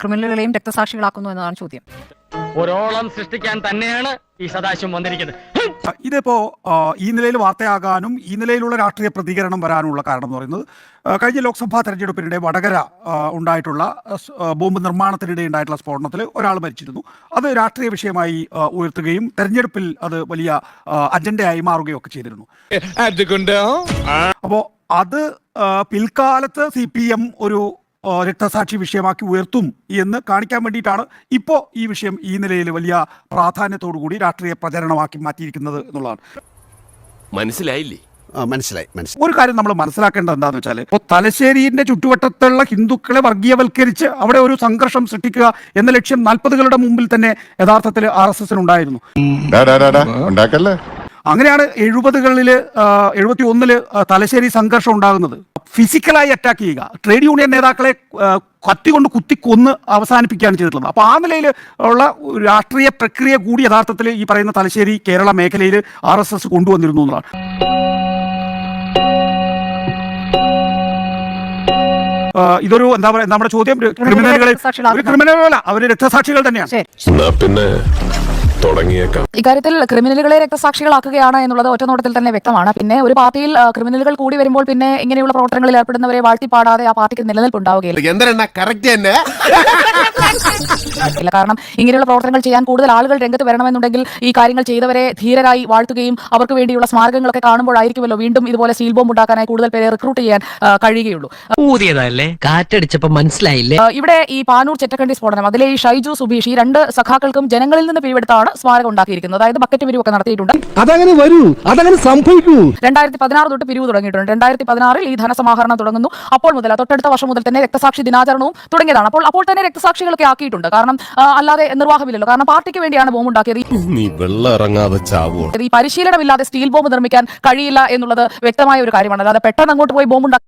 ക്രിമിനലുകളെയും രക്തസാക്ഷികളാക്കുന്നു എന്നതാണ് ചോദ്യം. ഒരോളം സൃഷ്ടിക്കാൻ തന്നെയാണ് ഈ സദാശിവം വന്നിരിക്കുന്നത്. ഇതിപ്പോ ഈ നിലയിൽ വാർത്തയാകാനും ഈ നിലയിലുള്ള രാഷ്ട്രീയ പ്രതികരണം വരാനുള്ള കാരണം എന്ന് പറയുന്നത് കഴിഞ്ഞ ലോക്സഭാ തെരഞ്ഞെടുപ്പിനിടെ വടകര ഉണ്ടായിട്ടുള്ള ബോംബ് നിർമ്മാണത്തിനിടെ ഉണ്ടായിട്ടുള്ള സ്ഫോടനത്തിൽ ഒരാൾ മരിച്ചിരുന്നു. അത് രാഷ്ട്രീയ വിഷയമായി ഉയർത്തുകയും തെരഞ്ഞെടുപ്പിൽ അത് വലിയ അജണ്ടയായി മാറുകയും ഒക്കെ ചെയ്തിരുന്നു. അപ്പോൾ അത് പിൽക്കാലത്ത് CPM ഒരു രക്തസാക്ഷി വിഷയമാക്കി ഉയർത്തും എന്ന് കാണിക്കാൻ വേണ്ടിയിട്ടാണ് ഇപ്പോൾ ഈ വിഷയം ഈ നിലയിൽ വലിയ പ്രാധാന്യത്തോടു കൂടി രാഷ്ട്രീയ പ്രചരണമാക്കി മാറ്റിയിരിക്കുന്നത് എന്നുള്ളതാണ്. മനസ്സിലായില്ലേ? മനസ്സിലായി. ഒരു കാര്യം നമ്മൾ മനസ്സിലാക്കേണ്ടത് എന്താണെന്ന് വെച്ചാൽ, ഇപ്പോൾ തലശ്ശേരിന്റെ ചുറ്റുവട്ടത്തുള്ള ഹിന്ദുക്കളെ വർഗീയവൽക്കരിച്ച് അവിടെ ഒരു സംഘർഷം സൃഷ്ടിക്കുക എന്ന ലക്ഷ്യം 40കളുടെ മുമ്പിൽ തന്നെ യഥാർത്ഥത്തിൽ RSS ഉണ്ടായിരുന്നു. അങ്ങനെയാണ് 70കളിൽ 71 തലശ്ശേരി സംഘർഷം ഉണ്ടാകുന്നത്. ഫിസിക്കലായി അറ്റാക്ക് ചെയ്യുക, ട്രേഡ് യൂണിയൻ നേതാക്കളെ കത്തിക്കൊണ്ട് കുത്തിക്കൊന്ന് അവസാനിപ്പിക്കുകയാണ് ചെയ്തിട്ടുള്ളത്. അപ്പോൾ ആ നിലയിൽ ഉള്ള രാഷ്ട്രീയ പ്രക്രിയ കൂടി യഥാർത്ഥത്തിൽ ഈ പറയുന്ന തലശ്ശേരി കേരള മേഖലയിൽ RSS കൊണ്ടുവന്നിരുന്നു എന്നതാണ്. ഇതൊരു എന്താ പറയുക, നമ്മുടെ ചോദ്യം ക്രിമിനലുകളല്ല, അവർ രക്തസാക്ഷികൾ തന്നെയാണ്. ഇക്കാര്യത്തിൽ ക്രിമിനലുകളെ രക്തസാക്ഷികളാക്കുകയാണ് എന്നുള്ളത് ഒറ്റനോട്ടത്തിൽ തന്നെ വ്യക്തമാണ്. പിന്നെ ഒരു പാർട്ടിയിൽ ക്രിമിനലുകൾ കൂടി വരുമ്പോൾ പിന്നെ ഇങ്ങനെയുള്ള പ്രവർത്തനങ്ങളിൽ ഏർപ്പെടുന്നവരെ വാഴ്ത്തിപ്പാടാതെ ആ പാർട്ടിക്ക് നിലനിൽപ്പുണ്ടാവുകയില്ല. കാരണം ഇങ്ങനെയുള്ള പ്രവർത്തനങ്ങൾ ചെയ്യാൻ കൂടുതൽ ആളുകൾ രംഗത്ത് വരണമെന്നുണ്ടെങ്കിൽ ഈ കാര്യങ്ങൾ ചെയ്തവരെ ധീരരായി വാഴ്ത്തുകയും അവർക്ക് വേണ്ടിയുള്ള സ്മാരകങ്ങളൊക്കെ കാണുമ്പോഴായിരിക്കുമല്ലോ വീണ്ടും ഇതുപോലെ സ്റ്റീൽ ബോംബ് ഉണ്ടാക്കാനായി കൂടുതൽ പേരെ റിക്രൂട്ട് ചെയ്യാൻ കഴിയുകയുള്ളൂ. ഇവിടെ ഈ പാനൂർ ചെറ്റക്കണ്ടി സ്ഫോടനം, അതിലെ ഈ ഷൈജു സുബീഷ്, ഈ 2 സഖാക്കൾക്കും ജനങ്ങളിൽ നിന്ന് പിരിവെടുത്താണ് സ്മാരകം ഉണ്ടാക്കിയിരിക്കുന്നത്. അതായത് ബക്കറ്റ് പിരിവൊക്കെ നടത്തിയിട്ടുണ്ട്. 2016 തൊട്ട് പിരിവ് തുടങ്ങിയിട്ടുണ്ട്. 2016 ഈ ധനസമാഹരണം തുടങ്ങുന്നു. അപ്പോൾ മുതൽ തൊട്ടടുത്ത വർഷം മുതൽ തന്നെ രക്തസാക്ഷി ദിനാചരണവും തുടങ്ങിയതാണ്. അപ്പോൾ തന്നെ രക്തസാക്ഷികളൊക്കെ ആക്കിയിട്ടുണ്ട്. കാരണം അല്ലാതെ നിർവാഹമില്ലല്ലോ. കാരണം പാർട്ടിക്ക് വേണ്ടിയാണ് ബോംബ് ഉണ്ടാക്കിയത്. ഈ പരിശീലനമില്ലാതെ സ്റ്റീൽ ബോംബ് നിർമ്മിക്കാൻ കഴിയില്ല എന്നുള്ളത് വ്യക്തമായ ഒരു കാര്യമാണ്. അല്ലാതെ പെട്ടെന്ന് അങ്ങോട്ട് പോയി ബോംബ് ഉണ്ടാക്കി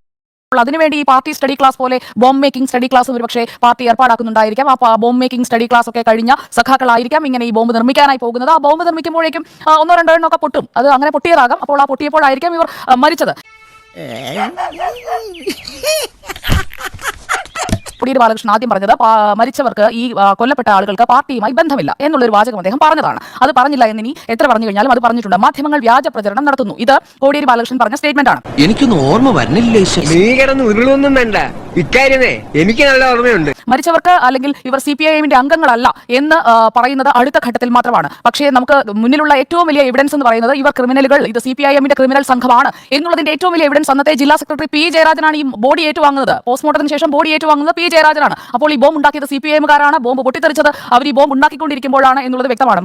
അതിനുവേണ്ടി ഈ പാർട്ടി സ്റ്റഡി ക്ലാസ് പോലെ ബോംബ് മേക്കിംഗ് സ്റ്റഡി ക്ലാസ് ഒരുപക്ഷെ പാർട്ടി ഏർപ്പാടാക്കുന്നുണ്ടായിരിക്കാം. ആ ബോംബ് മേക്കിംഗ് സ്റ്റഡി ക്ലാസ് ഒക്കെ കഴിഞ്ഞ സഖാക്കളായിരിക്കാം ഇങ്ങനെ ഈ ബോംബ് നിർമ്മിക്കാനായി പോകുന്നത്. ആ ബോംബ് നിർമ്മിക്കുമ്പോഴേക്കും 1-2 എണ്ണമൊക്കെ പൊട്ടും. അത് അങ്ങനെ പൊട്ടിയതാകാം. അപ്പോൾ ആ പൊട്ടിയപ്പോഴായിരിക്കാം ഇവർ മരിച്ചത്. കോടിയേരി ബാലകൃഷ്ണൻ ആദ്യം പറഞ്ഞത് മരിച്ചവർക്ക് ഈ കൊല്ലപ്പെട്ട ആളുകൾക്ക് പാർട്ടിയുമായി ബന്ധമില്ല എന്നുള്ളൊരു വാചകം അദ്ദേഹം പറഞ്ഞതാണ്. അത് പറഞ്ഞില്ല എന്നിനി എത്ര പറഞ്ഞു കഴിഞ്ഞാലും അത് പറഞ്ഞിട്ടുണ്ട്. മാധ്യമങ്ങൾ വ്യാജ പ്രചരണം നടത്തുന്നു. ഇത് കോടിയേരി ബാലകൃഷ്ണൻ പറഞ്ഞ സ്റ്റേറ്റ്മെന്റ് ആണ്. എനിക്കൊന്നും ഓർമ്മ വരുന്നില്ലേ? എനിക്ക് നല്ല ഓർമ്മയുണ്ട്. മരിച്ചവർക്ക് അല്ലെങ്കിൽ ഇവർ CPIMന്റെ അംഗങ്ങളല്ല എന്ന് പറയുന്നത് അടുത്ത ഘട്ടത്തിൽ മാത്രമാണ്. പക്ഷേ നമുക്ക് മുന്നിലുള്ള ഏറ്റവും വലിയ എവിഡൻസ് എന്ന് പറയുന്നത് ഇവർ ക്രിമിനലുകൾ, ഇത് CPIMന്റെ ക്രിമിനൽ സംഘമാണ് എന്നുള്ളതിന്റെ ഏറ്റവും വലിയ എവിഡൻസ് അന്നത്തെ ജില്ലാ സെക്രട്ടറി P. ജയരാജനാണ് ഈ ബോഡി ഏറ്റുവാങ്ങുന്നത്. പോസ്റ്റ്മോർട്ടത്തിന് ശേഷം ബോഡി ഏറ്റുവാങ്ങുന്നത് P. ജയരാജനാണ്. അപ്പോൾ ഈ ബോംബ് ഉണ്ടാക്കിയത് CPIMകാരാണ്. ബോംബ് പൊട്ടിത്തെറിച്ചത് അവർ ഈ ബോംബ് ഉണ്ടാക്കിക്കൊണ്ടിരിക്കുമ്പോഴാണ് എന്നുള്ളത് വ്യക്തമാണ്.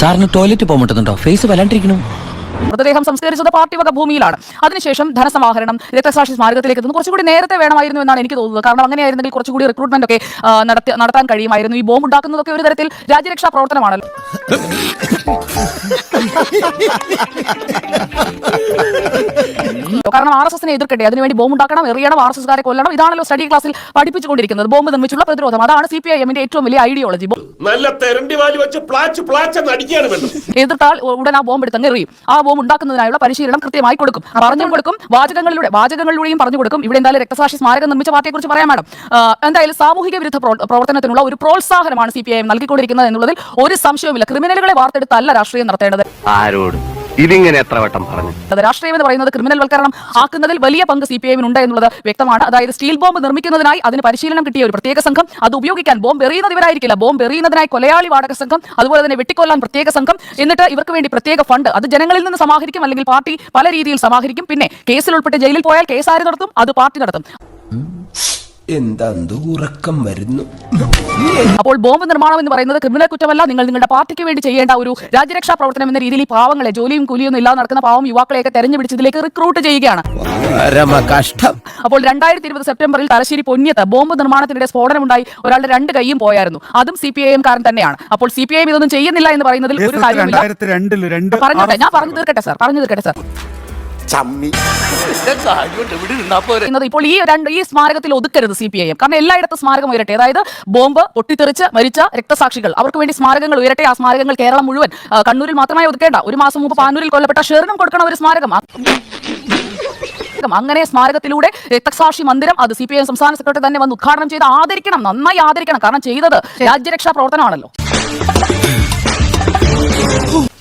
സാറിന് ടോയ്ലറ്റ് പോകുന്നുണ്ടോ? ഫേസ് വല്ലാണ്ടിരിക്കണം. മൃതദേഹം സംസ്കരിച്ചത് പാർട്ടി വക ഭൂമിയിലാണ്. അതിനുശേഷം ധനസമാഹരണം രക്തസാക്ഷി സ്മാരകത്തിലേക്ക് എത്തുന്നത് കുറച്ചുകൂടി നേരത്തെ വേണമായിരുന്നു എന്നാണ് എനിക്ക് തോന്നുന്നത്. കാരണം അങ്ങനെയായിരുന്നെങ്കിൽ കുറച്ചുകൂടി റിക്രൂട്ട്മെന്റ് ഒക്കെ നടത്താൻ കഴിയുമായിരുന്നു. ഈ ബോംബ് ഉണ്ടാക്കുന്നതൊക്കെ ഒരു തരത്തിൽ രാജ്യരക്ഷാ പ്രവർത്തനമാണല്ലോ. കാരണം RSSനെ എതിർക്കട്ടെ, അതിനുവേണ്ടി ബോംബ് ഉണ്ടാക്കണം, എറിയണം, RSSകാരെ കൊല്ലണം. ഇതാണല്ലോ സ്റ്റഡി ക്ലാസ്സിൽ പഠിപ്പിച്ചുകൊണ്ടിരിക്കുന്നത്. ബോംബ് നിർമ്മിച്ചുള്ള പ്രതിരോധം, അതാണ് CPIMന്റെ ഏറ്റവും വലിയ ഐഡിയോളജി. എതിർത്താൽ ഉടൻ ആ ബോംബ് എടുത്തങ്ങ് എറിയും. ആ ബോംബ് ഉണ്ടാക്കുന്നതിനായുള്ള പരിശീലനം കൃത്യമായി കൊടുക്കും, പറഞ്ഞു കൊടുക്കും, വാചകങ്ങളിലൂടെയും പറഞ്ഞു കൊടുക്കും. ഇവിടെ എന്തായാലും രക്തസാക്ഷി സ്മാരകം നിർമ്മിച്ച പാർട്ടിയെ കുറിച്ച് പറയാം മാഡം. എന്തായാലും സാമൂഹിക വിരുദ്ധ പ്രവർത്തനത്തിനുള്ള ഒരു പ്രോത്സാഹനമാണ് CPIM നൽകിക്കൊണ്ടിരിക്കുന്നത് എന്നുള്ളതിൽ ഒരു സംശയവുമില്ല. ക്രിമിനലുകളെ വാർത്തെടുത്തല്ല രാഷ്ട്രീയം നടത്തേണ്ടത്. ഇതിങ്ങനെ എത്ര വട്ടം പറഞ്ഞു? രാഷ്ട്രീയം എന്ന് പറയുന്നത് ക്രിമിനൽ വൽക്കരണം ആക്കുന്നതിൽ വലിയ പങ്ക് CPIMന് ഉണ്ട് എന്നുള്ളത് വ്യക്തമാണ്. അതായത് സ്റ്റീൽ ബോംബ് നിർമ്മിക്കുന്നതിനായി അതിന് പരിശീലനം കിട്ടിയ ഒരു പ്രത്യേക സംഘം, അത് ഉപയോഗിക്കാൻ ബോംബ് എറിയുന്നത് ഇവരായിരിക്കില്ല, ബോംബ് എറിയുന്നതിനായി കൊലയാളി വാടക സംഘം, അതുപോലെ തന്നെ വെട്ടിക്കൊല്ലാൻ പ്രത്യേക സംഘം, എന്നിട്ട് ഇവർക്ക് വേണ്ടി പ്രത്യേക ഫണ്ട് അത് ജനങ്ങളിൽ നിന്ന് സമാഹരിക്കും, അല്ലെങ്കിൽ പാർട്ടി പല രീതിയിൽ സമാഹരിക്കും. പിന്നെ കേസിൽ ഉൾപ്പെട്ട് ജയിലിൽ പോയാൽ കേസ് ആര് നടത്തും? അത് പാർട്ടി നടത്തും. ഉറക്കം വരുന്നു. അപ്പോൾ ബോംബ് നിർമ്മാണം എന്ന് പറയുന്നത് ക്രിമിനൽ കുറ്റമല്ല. നിങ്ങൾ നിങ്ങളുടെ പാർട്ടിക്ക് വേണ്ടി ചെയ്യേണ്ട ഒരു രാജ്യരക്ഷാ പ്രവർത്തനം എന്ന രീതിയിൽ ഈ പാവങ്ങളെ, ജോലിയും കൂലിയൊന്നും ഇല്ലാതെ നടക്കുന്ന പാവം യുവാക്കളെയൊക്കെ തെരഞ്ഞുപിടിച്ച് ഇതിലേക്ക് റിക്രൂട്ട് ചെയ്യുകയാണ്. അപ്പോൾ 2020 സെപ്റ്റംബറിൽ തലശ്ശേരി പൊന്നിയത്ത് ബോംബ് നിർമ്മാണത്തിനിടെ സ്ഫോടനമുണ്ടായി. ഒരാളുടെ 2 കൈയും പോയായിരുന്നു. അതും CPIM കാരൻ തന്നെയാണ്. അപ്പോൾ CPIM ഇതൊന്നും ചെയ്യുന്നില്ല എന്ന് പറയുന്നതിൽ ഒരു കാര്യമില്ല. പറഞ്ഞോട്ടെ, ഞാൻ പറഞ്ഞു തീർക്കട്ടെ സാർ. ഇപ്പോൾ ഈ സ്മാരകത്തിൽ ഒതുക്കരുത് CPIM. കാരണം എല്ലായിടത്തും സ്മാരകം ഉയരട്ടെ. അതായത് ബോംബ് പൊട്ടിത്തെറിച്ച് മരിച്ച രക്തസാക്ഷികൾ, അവർക്ക് വേണ്ടി സ്മാരകങ്ങൾ ഉയരട്ടെ. ആ സ്മാരകങ്ങൾ കേരളം മുഴുവൻ, കണ്ണൂരിൽ മാത്രമായി ഒതുക്കേണ്ട. ഒരു മാസം മുമ്പ് പാനൂരിൽ കൊല്ലപ്പെട്ട ഷെറിനും കൊടുക്കണം ഒരു സ്മാരകം. അങ്ങനെ സ്മാരകത്തിലൂടെ രക്തസാക്ഷി മന്ദിരം അത് CPIM സംസ്ഥാന സെക്രട്ടറി തന്നെ വന്ന് ഉദ്ഘാടനം ചെയ്ത് ആദരിക്കണം, നന്നായി ആദരിക്കണം. കാരണം ചെയ്തത് രാജ്യരക്ഷാ പ്രവർത്തനമാണല്ലോ.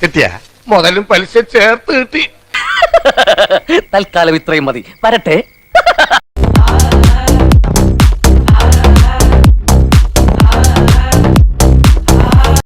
കിട്ടിയ മുതലും പലിശ ചേർത്ത് കിട്ടി. തൽക്കാലം ഇത്രയും മതി. വരട്ടെ.